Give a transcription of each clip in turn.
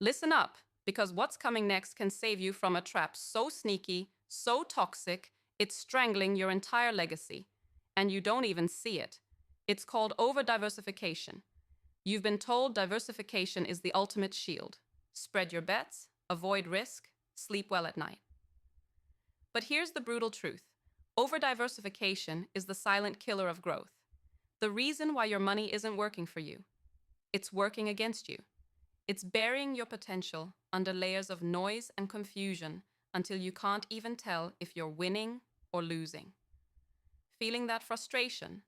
Listen up, because what's coming next can save you from a trap so sneaky, so toxic, it's strangling your entire legacy. And you don't even see it. It's called over-diversification. You've been told diversification is the ultimate shield. Spread your bets, avoid risk, sleep well at night. But here's the brutal truth. Over-diversification is the silent killer of growth. The reason why your money isn't working for you. It's working against you. It's burying your potential under layers of noise and confusion until you can't even tell if you're winning or losing. Feeling that frustration,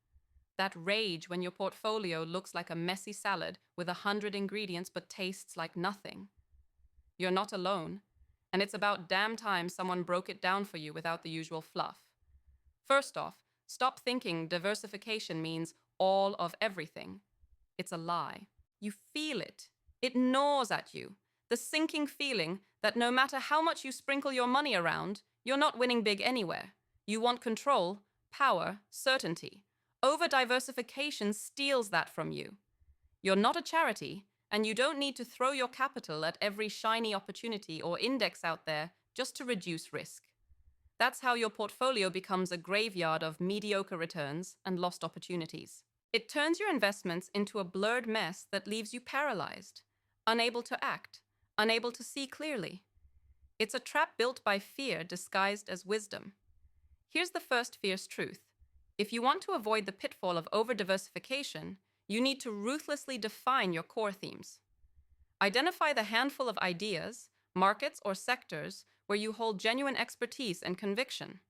that rage when your portfolio looks like a messy salad with 100 ingredients but tastes like nothing. You're not alone, and it's about damn time someone broke it down for you without the usual fluff. First off, stop thinking diversification means all of everything. It's a lie. You feel it. It gnaws at you. The sinking feeling that no matter how much you sprinkle your money around, you're not winning big anywhere. You want control, power, certainty. Over-diversification steals that from you. You're not a charity, and you don't need to throw your capital at every shiny opportunity or index out there just to reduce risk. That's how your portfolio becomes a graveyard of mediocre returns and lost opportunities. It turns your investments into a blurred mess that leaves you paralyzed, unable to act, unable to see clearly. It's a trap built by fear disguised as wisdom. Here's the first fierce truth. If you want to avoid the pitfall of over-diversification, you need to ruthlessly define your core themes. Identify the handful of ideas, markets, or sectors where you hold genuine expertise and conviction.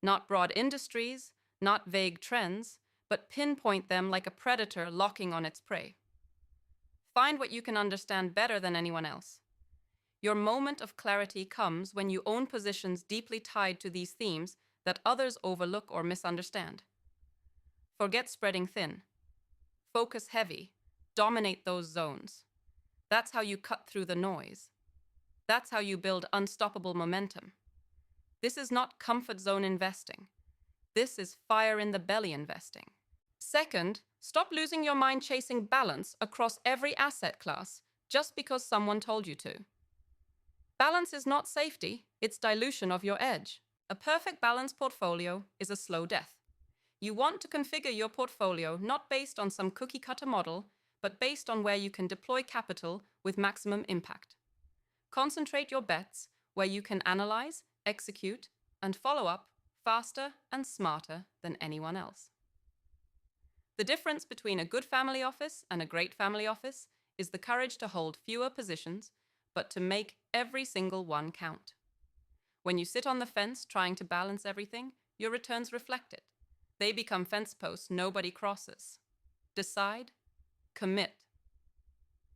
Not broad industries, not vague trends, but pinpoint them like a predator locking on its prey. Find what you can understand better than anyone else. Your moment of clarity comes when you own positions deeply tied to these themes that others overlook or misunderstand. Forget spreading thin. Focus heavy. Dominate those zones. That's how you cut through the noise. That's how you build unstoppable momentum. This is not comfort zone investing. This is fire in the belly investing. Second, stop losing your mind chasing balance across every asset class just because someone told you to. Balance is not safety, it's dilution of your edge. A perfect balanced portfolio is a slow death. You want to configure your portfolio not based on some cookie-cutter model, but based on where you can deploy capital with maximum impact. Concentrate your bets where you can analyze, execute, and follow up faster and smarter than anyone else. The difference between a good family office and a great family office is the courage to hold fewer positions, but to make every single one count. When you sit on the fence trying to balance everything, your returns reflect it. They become fence posts nobody crosses. Decide, commit,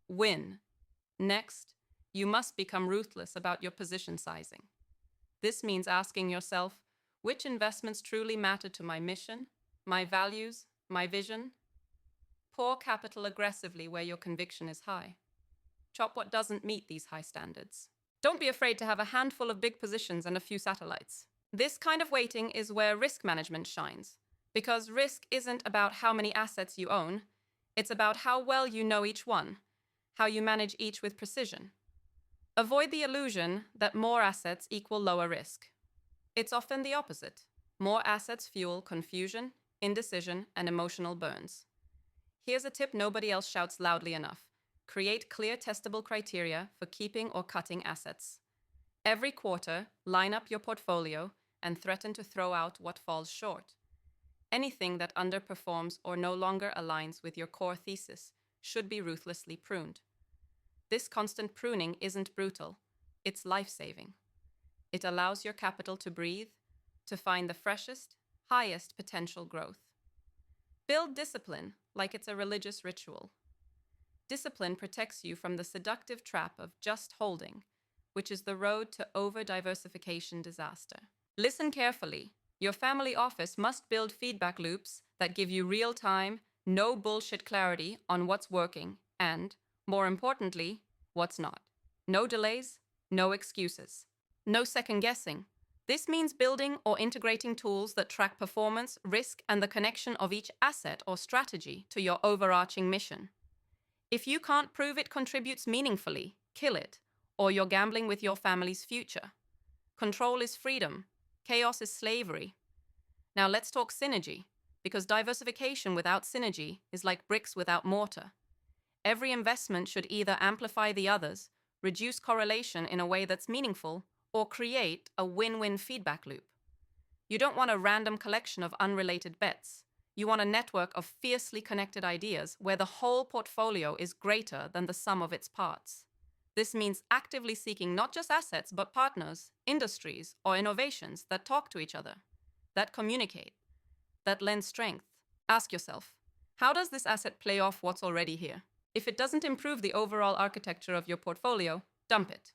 win. Next, you must become ruthless about your position sizing. This means asking yourself, which investments truly matter to my mission, my values, my vision? Pour capital aggressively where your conviction is high. Chop what doesn't meet these high standards. Don't be afraid to have a handful of big positions and a few satellites. This kind of weighting is where risk management shines, because risk isn't about how many assets you own, it's about how well you know each one, how you manage each with precision. Avoid the illusion that more assets equal lower risk. It's often the opposite. More assets fuel confusion, indecision, and emotional burns. Here's a tip nobody else shouts loudly enough. Create clear testable criteria for keeping or cutting assets. Every quarter, line up your portfolio and threaten to throw out what falls short. Anything that underperforms or no longer aligns with your core thesis should be ruthlessly pruned. This constant pruning isn't brutal, it's life-saving. It allows your capital to breathe, to find the freshest, highest potential growth. Build discipline like it's a religious ritual. Discipline protects you from the seductive trap of just holding, which is the road to over-diversification disaster. Listen carefully. Your family office must build feedback loops that give you real-time, no bullshit clarity on what's working and, more importantly, what's not. No delays, no excuses. No second guessing. This means building or integrating tools that track performance, risk, and the connection of each asset or strategy to your overarching mission. If you can't prove it contributes meaningfully, Kill it, or you're gambling with your family's future. Control is freedom. Chaos is slavery. Now let's talk synergy, because diversification without synergy is like bricks without mortar. Every investment should either amplify the others, reduce correlation in a way that's meaningful, or create a win-win feedback loop. You don't want a random collection of unrelated bets. You want a network of fiercely connected ideas where the whole portfolio is greater than the sum of its parts. This means actively seeking not just assets, but partners, industries, or innovations that talk to each other, that communicate, that lend strength. Ask yourself, how does this asset play off what's already here? If it doesn't improve the overall architecture of your portfolio, dump it.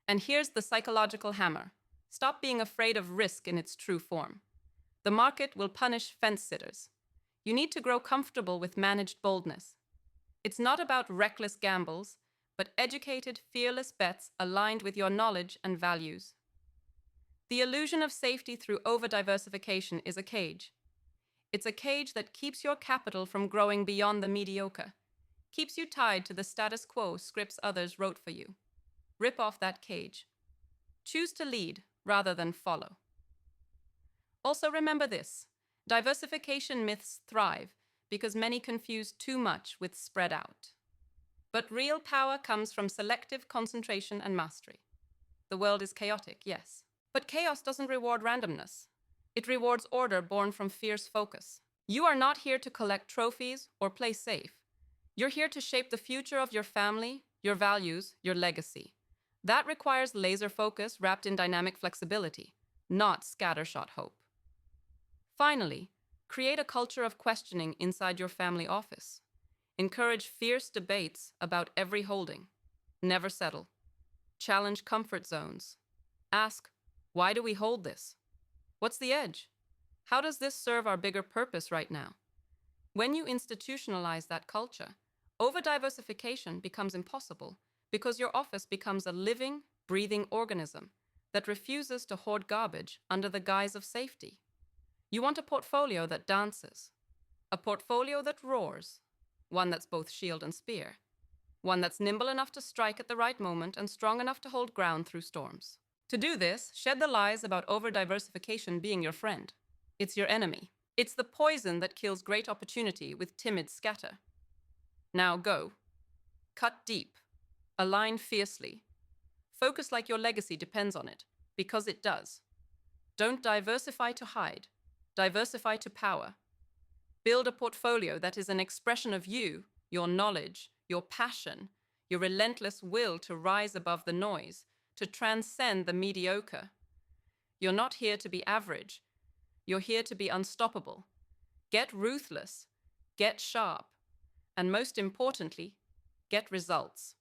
And here's the psychological hammer. Stop being afraid of risk in its true form. The market will punish fence-sitters. You need to grow comfortable with managed boldness. It's not about reckless gambles, but educated, fearless bets aligned with your knowledge and values. The illusion of safety through over-diversification is a cage. It's a cage that keeps your capital from growing beyond the mediocre, keeps you tied to the status quo scripts others wrote for you. Rip off that cage. Choose to lead rather than follow. Also remember this, diversification myths thrive because many confuse too much with spread out. But real power comes from selective concentration and mastery. The world is chaotic, yes. But chaos doesn't reward randomness. It rewards order born from fierce focus. You are not here to collect trophies or play safe. You're here to shape the future of your family, your values, your legacy. That requires laser focus wrapped in dynamic flexibility, not scattershot hope. Finally, create a culture of questioning inside your family office. Encourage fierce debates about every holding. Never settle. Challenge comfort zones. Ask, why do we hold this? What's the edge? How does this serve our bigger purpose right now? When you institutionalize that culture, over-diversification becomes impossible because your office becomes a living, breathing organism that refuses to hoard garbage under the guise of safety. You want a portfolio that dances, a portfolio that roars, one that's both shield and spear, one that's nimble enough to strike at the right moment and strong enough to hold ground through storms. To do this, shed the lies about over-diversification being your friend. It's your enemy. It's the poison that kills great opportunity with timid scatter. Now go. Cut deep. Align fiercely. Focus like your legacy depends on it, because it does. Don't diversify to hide. Diversify to power. Build a portfolio that is an expression of you, your knowledge, your passion, your relentless will to rise above the noise, to transcend the mediocre. You're not here to be average. You're here to be unstoppable. Get ruthless, get sharp, and most importantly, get results.